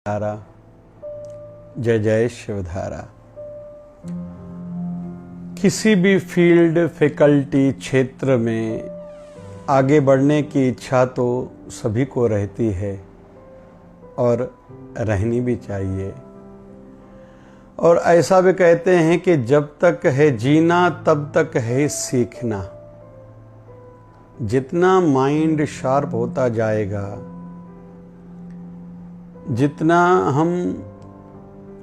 धारा। जय जय शिवधारा। किसी भी फील्ड, फैकल्टी, क्षेत्र में आगे बढ़ने की इच्छा तो सभी को रहती है और रहनी भी चाहिए। और ऐसा भी कहते हैं कि जब तक है जीना तब तक है सीखना। जितना माइंड शार्प होता जाएगा, जितना हम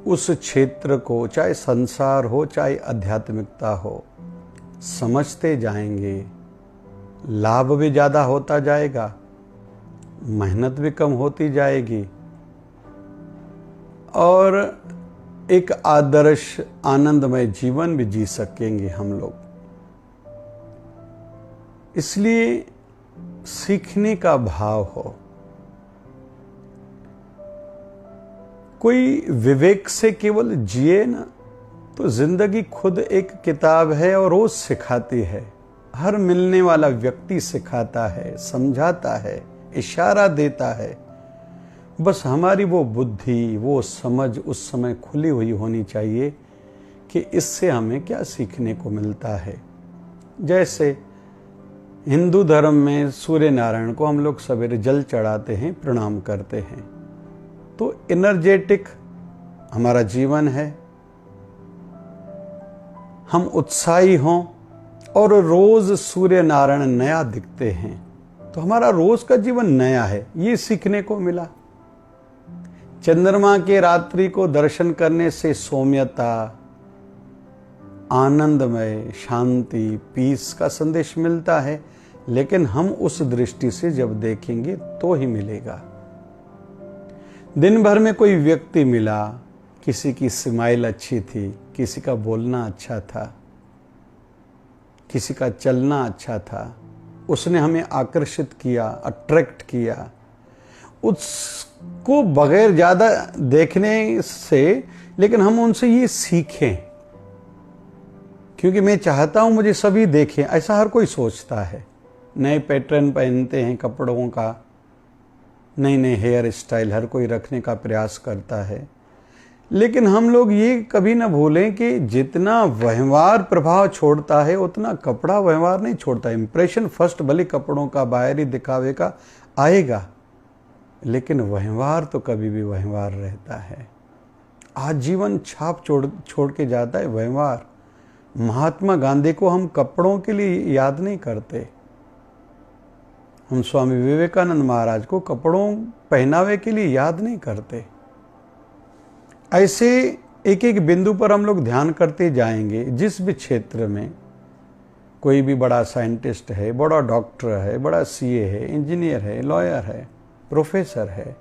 उस क्षेत्र को, चाहे संसार हो चाहे आध्यात्मिकता हो, समझते जाएंगे, लाभ भी ज़्यादा होता जाएगा, मेहनत भी कम होती जाएगी और एक आदर्श आनंदमय जीवन भी जी सकेंगे हम लोग। इसलिए सीखने का भाव हो। कोई विवेक से केवल जिए ना, तो जिंदगी खुद एक किताब है और रोज सिखाती है। हर मिलने वाला व्यक्ति सिखाता है, समझाता है, इशारा देता है। बस हमारी वो बुद्धि, वो समझ उस समय खुली हुई होनी चाहिए कि इससे हमें क्या सीखने को मिलता है। जैसे हिंदू धर्म में सूर्य नारायण को हम लोग सवेरे जल चढ़ाते हैं, प्रणाम करते हैं, तो एनर्जेटिक हमारा जीवन है। हम उत्साही हों और रोज सूर्य नारायण नया दिखते हैं तो हमारा रोज का जीवन नया है, ये सीखने को मिला। चंद्रमा के रात्रि को दर्शन करने से सौम्यता, आनंदमय, शांति, पीस का संदेश मिलता है, लेकिन हम उस दृष्टि से जब देखेंगे तो ही मिलेगा। दिन भर में कोई व्यक्ति मिला, किसी की स्माइल अच्छी थी, किसी का बोलना अच्छा था, किसी का चलना अच्छा था, उसने हमें आकर्षित किया, अट्रैक्ट किया, उसको बगैर ज़्यादा देखने से, लेकिन हम उनसे ये सीखें, क्योंकि मैं चाहता हूं मुझे सभी देखें, ऐसा हर कोई सोचता है। नए पैटर्न पहनते हैं कपड़ों का, नई नई हेयर स्टाइल हर कोई रखने का प्रयास करता है, लेकिन हम लोग ये कभी ना भूलें कि जितना व्यवहार प्रभाव छोड़ता है उतना कपड़ा व्यवहार नहीं छोड़ता। इंप्रेशन फर्स्ट भले कपड़ों का, बाहरी दिखावे का आएगा, लेकिन व्यवहार तो कभी भी व्यवहार रहता है। आजीवन छाप छोड़ के जाता है व्यवहार। महात्मा गांधी को हम कपड़ों के लिए याद नहीं करते, हम स्वामी विवेकानंद महाराज को कपड़ों पहनावे के लिए याद नहीं करते। ऐसे एक एक बिंदु पर हम लोग ध्यान करते जाएंगे। जिस भी क्षेत्र में कोई भी बड़ा साइंटिस्ट है, बड़ा डॉक्टर है, बड़ा सीए है, इंजीनियर है, लॉयर है, प्रोफेसर है,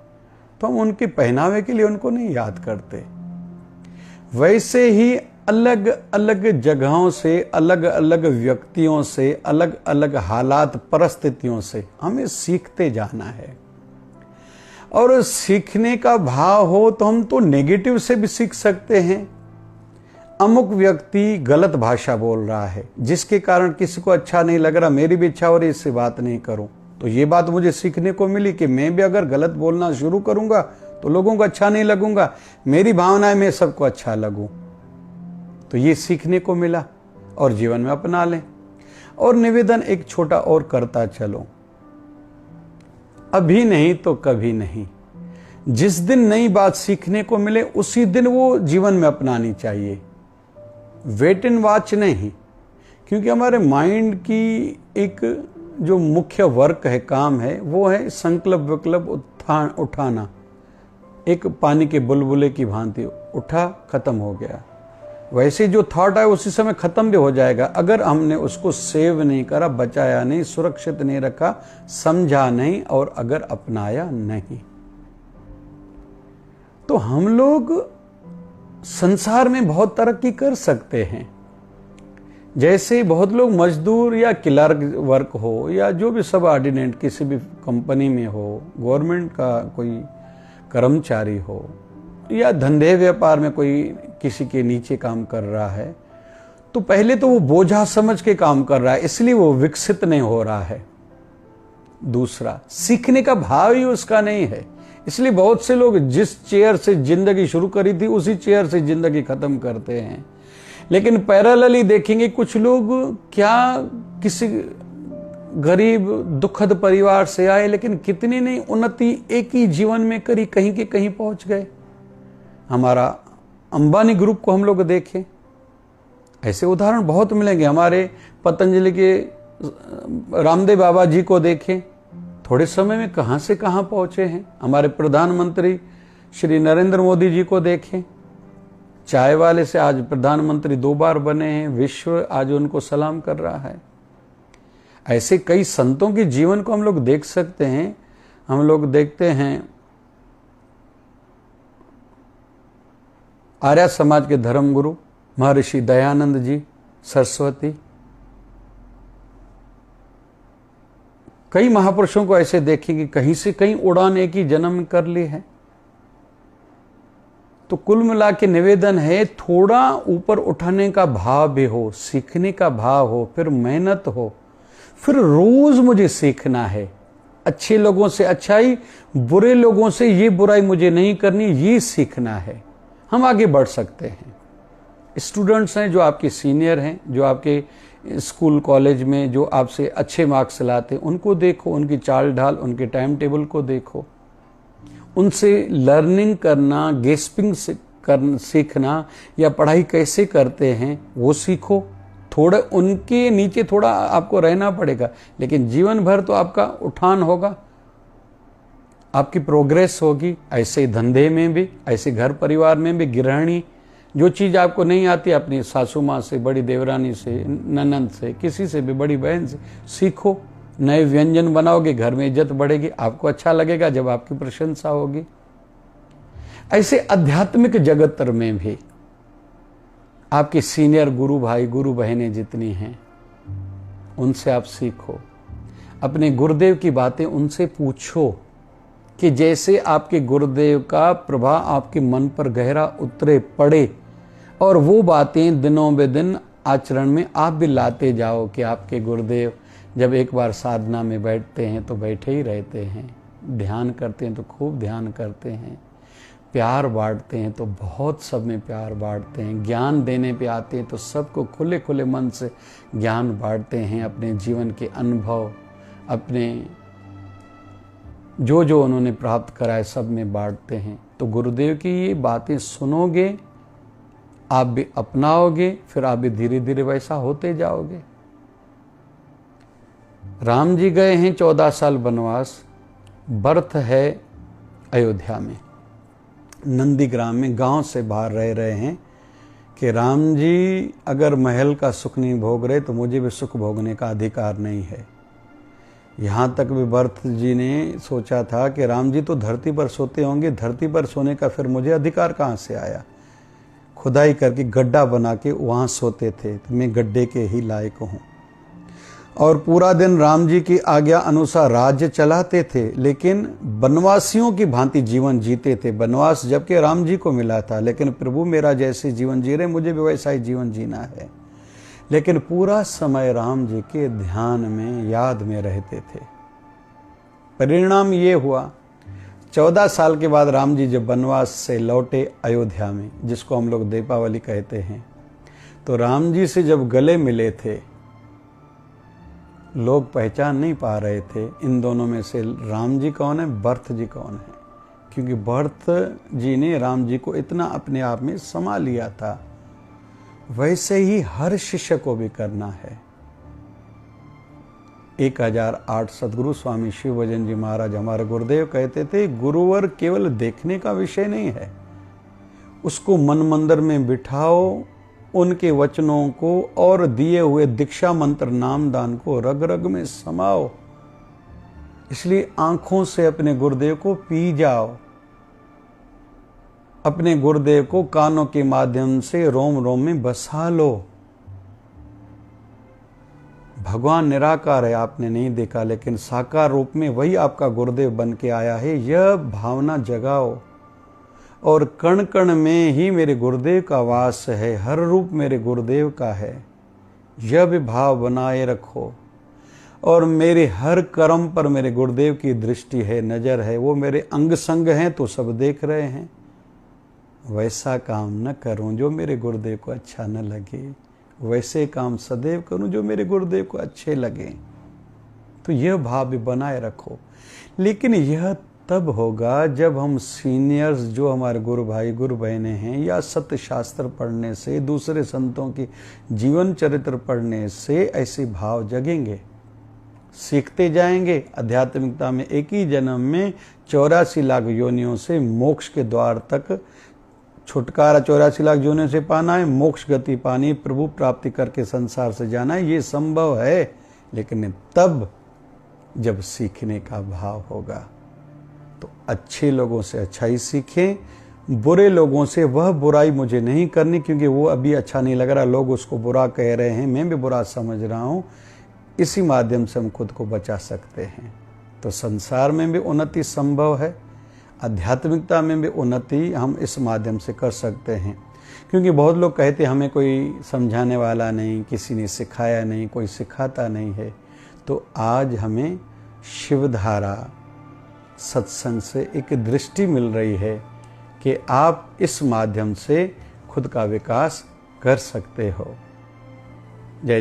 तो हम उनके पहनावे के लिए उनको नहीं याद करते। वैसे ही अलग अलग जगहों से, अलग अलग व्यक्तियों से, अलग अलग हालात, परिस्थितियों से हमें सीखते जाना है। और सीखने का भाव हो तो हम तो नेगेटिव से भी सीख सकते हैं। अमुक व्यक्ति गलत भाषा बोल रहा है, जिसके कारण किसी को अच्छा नहीं लग रहा, मेरी भी इच्छा हो रही इससे बात नहीं करूं, तो ये बात मुझे सीखने को मिली कि मैं भी अगर गलत बोलना शुरू करूंगा तो लोगों को अच्छा नहीं लगूंगा। मेरी भावना है मैं सबको अच्छा लगूं, तो ये सीखने को मिला और जीवन में अपना लें। और निवेदन एक छोटा और करता चलो, अभी नहीं तो कभी नहीं। जिस दिन नई बात सीखने को मिले उसी दिन वो जीवन में अपनानी चाहिए, वेट एंड वॉच नहीं। क्योंकि हमारे माइंड की एक जो मुख्य वर्क है, काम है, वो है संकल्प विकल्प उठाना। एक पानी के बुलबुले की भांति उठा, खत्म हो गया। वैसे जो थॉट है उसी समय खत्म भी हो जाएगा अगर हमने उसको सेव नहीं करा, बचाया नहीं, सुरक्षित नहीं रखा, समझा नहीं और अगर अपनाया नहीं। तो हम लोग संसार में बहुत तरक्की कर सकते हैं। जैसे बहुत लोग मजदूर या क्लर्क वर्क हो या जो भी सब ऑर्डिनेट किसी भी कंपनी में हो, गवर्नमेंट का कोई कर्मचारी हो या धंधे व्यापार में कोई किसी के नीचे काम कर रहा है, तो पहले तो वो बोझा समझ के काम कर रहा है, इसलिए वो विकसित नहीं हो रहा है। दूसरा, सीखने का भाव ही उसका नहीं है, इसलिए बहुत से लोग जिस चेयर से जिंदगी शुरू करी थी उसी चेयर से जिंदगी खत्म करते हैं। लेकिन पैरेलली देखेंगे कुछ लोग क्या किसी गरीब दुखद परिवार से आए, लेकिन कितने ने उन्नति एक ही जीवन में करी, कहीं के कहीं पहुंच गए। हमारा अंबानी ग्रुप को हम लोग देखें, ऐसे उदाहरण बहुत मिलेंगे। हमारे पतंजलि के रामदेव बाबा जी को देखें, थोड़े समय में कहां से कहां पहुंचे हैं। हमारे प्रधानमंत्री श्री नरेंद्र मोदी जी को देखें, चाय वाले से आज प्रधानमंत्री 2 बार बने हैं, विश्व आज उनको सलाम कर रहा है। ऐसे कई संतों के जीवन को हम लोग देख सकते हैं। हम लोग देखते हैं आर्य समाज के धर्मगुरु महर्षि दयानंद जी सरस्वती, कई महापुरुषों को ऐसे देखेंगे कहीं से कहीं उड़ान एक ही जन्म में कर ली है। तो कुल मिला के निवेदन है, थोड़ा ऊपर उठाने का भाव भी हो, सीखने का भाव हो, फिर मेहनत हो, फिर रोज मुझे सीखना है। अच्छे लोगों से अच्छाई, बुरे लोगों से ये बुराई मुझे नहीं करनी, ये सीखना है। हम आगे बढ़ सकते हैं। स्टूडेंट्स हैं जो आपके सीनियर हैं, जो आपके स्कूल कॉलेज में जो आपसे अच्छे मार्क्स लाते हैं, उनको देखो, उनकी चाल ढाल, उनके टाइम टेबल को देखो, उनसे लर्निंग करना, गेस्पिंग सीखना या पढ़ाई कैसे करते हैं वो सीखो। थोड़ा उनके नीचे थोड़ा आपको रहना पड़ेगा, लेकिन जीवन भर तो आपका उठान होगा, आपकी प्रोग्रेस होगी। ऐसे धंधे में भी, ऐसे घर परिवार में भी, गृहिणी जो चीज़ आपको नहीं आती अपनी सासू माँ से, बड़ी देवरानी से, ननंद से, किसी से भी, बड़ी बहन से सीखो। नए व्यंजन बनाओगे, घर में इज्जत बढ़ेगी, आपको अच्छा लगेगा जब आपकी प्रशंसा होगी। ऐसे आध्यात्मिक जगत में भी आपके सीनियर गुरु भाई गुरु बहनें जितनी हैं उनसे आप सीखो। अपने गुरुदेव की बातें उनसे पूछो कि जैसे आपके गुरुदेव का प्रभाव आपके मन पर गहरा उतरे पड़े, और वो बातें दिनों बे दिन आचरण में आप भी लाते जाओ कि आपके गुरुदेव जब एक बार साधना में बैठते हैं तो बैठे ही रहते हैं, ध्यान करते हैं तो खूब ध्यान करते हैं, प्यार बांटते हैं तो बहुत सब में प्यार बांटते हैं, ज्ञान देने पे आते हैं तो सबको खुले खुले मन से ज्ञान बांटते हैं। अपने जीवन के अनुभव, अपने जो जो उन्होंने प्राप्त करा है सब में बांटते हैं। तो गुरुदेव की ये बातें सुनोगे, आप भी अपनाओगे, फिर आप भी धीरे धीरे वैसा होते जाओगे। राम जी गए हैं 14 साल वनवास, बर्थ है अयोध्या में, नंदीग्राम में, गांव से बाहर रह रहे हैं कि राम जी अगर महल का सुख नहीं भोग रहे तो मुझे भी सुख भोगने का अधिकार नहीं है। यहाँ तक भी भरत जी ने सोचा था कि राम जी तो धरती पर सोते होंगे, धरती पर सोने का फिर मुझे अधिकार कहाँ से आया। खुदाई करके गड्ढा बना के वहाँ सोते थे, तो मैं गड्ढे के ही लायक हूँ। और पूरा दिन राम जी की आज्ञा अनुसार राज्य चलाते थे, लेकिन वनवासियों की भांति जीवन जीते थे। वनवास जबकि राम जी को मिला था, लेकिन प्रभु मेरा जैसे जीवन जी रहे मुझे भी वैसा ही जीवन जीना है। लेकिन पूरा समय राम जी के ध्यान में, याद में रहते थे। परिणाम ये हुआ, 14 साल के बाद राम जी जब वनवास से लौटे अयोध्या में, जिसको हम लोग दीपावली कहते हैं, तो राम जी से जब गले मिले थे, लोग पहचान नहीं पा रहे थे इन दोनों में से राम जी कौन है, भरत जी कौन है, क्योंकि भरत जी ने राम जी को इतना अपने आप में समा लिया था। वैसे ही हर शिष्य को भी करना है। 1008 सदगुरु स्वामी शिव भजन जी महाराज हमारे गुरुदेव कहते थे, गुरुवर केवल देखने का विषय नहीं है, उसको मन मंदिर में बिठाओ, उनके वचनों को और दिए हुए दीक्षा मंत्र नाम दान को रग रग में समाओ। इसलिए आंखों से अपने गुरुदेव को पी जाओ, अपने गुरुदेव को कानों के माध्यम से रोम रोम में बसा लो। भगवान निराकार है, आपने नहीं देखा, लेकिन साकार रूप में वही आपका गुरुदेव बन के आया है। यह भावना जगाओ, और कण कण में ही मेरे गुरुदेव का वास है, हर रूप मेरे गुरुदेव का है, यह भी भाव बनाए रखो। और मेरे हर कर्म पर मेरे गुरुदेव की दृष्टि है, नज़र है, वो मेरे अंग संग हैं तो सब देख रहे हैं। वैसा काम न करूं जो मेरे गुरुदेव को अच्छा न लगे, वैसे काम सदैव करूं जो मेरे गुरुदेव को अच्छे लगे। तो यह भाव भी बनाए रखो। लेकिन यह तब होगा जब हम सीनियर्स, जो हमारे गुरु भाई गुरु बहनें हैं, या सत्य शास्त्र पढ़ने से, दूसरे संतों की जीवन चरित्र पढ़ने से ऐसे भाव जगेंगे, सीखते जाएंगे। आध्यात्मिकता में एक ही जन्म में 84 लाख योनियों से मोक्ष के द्वार तक छुटकारा 84 लाख योनियों से पाना है, मोक्ष गति पानी, प्रभु प्राप्ति करके संसार से जाना है। ये संभव है, लेकिन तब जब सीखने का भाव होगा। तो अच्छे लोगों से अच्छाई सीखें, बुरे लोगों से वह बुराई मुझे नहीं करनी क्योंकि वो अभी अच्छा नहीं लग रहा, लोग उसको बुरा कह रहे हैं, मैं भी बुरा समझ रहा हूँ। इसी माध्यम से हम खुद को बचा सकते हैं। तो संसार में भी उन्नति संभव है, आध्यात्मिकता में भी उन्नति हम इस माध्यम से कर सकते हैं। क्योंकि बहुत लोग कहते हैं हमें कोई समझाने वाला नहीं, किसी ने सिखाया नहीं, कोई सिखाता नहीं है। तो आज हमें शिवधारा सत्संग से एक दृष्टि मिल रही है कि आप इस माध्यम से खुद का विकास कर सकते हो। जय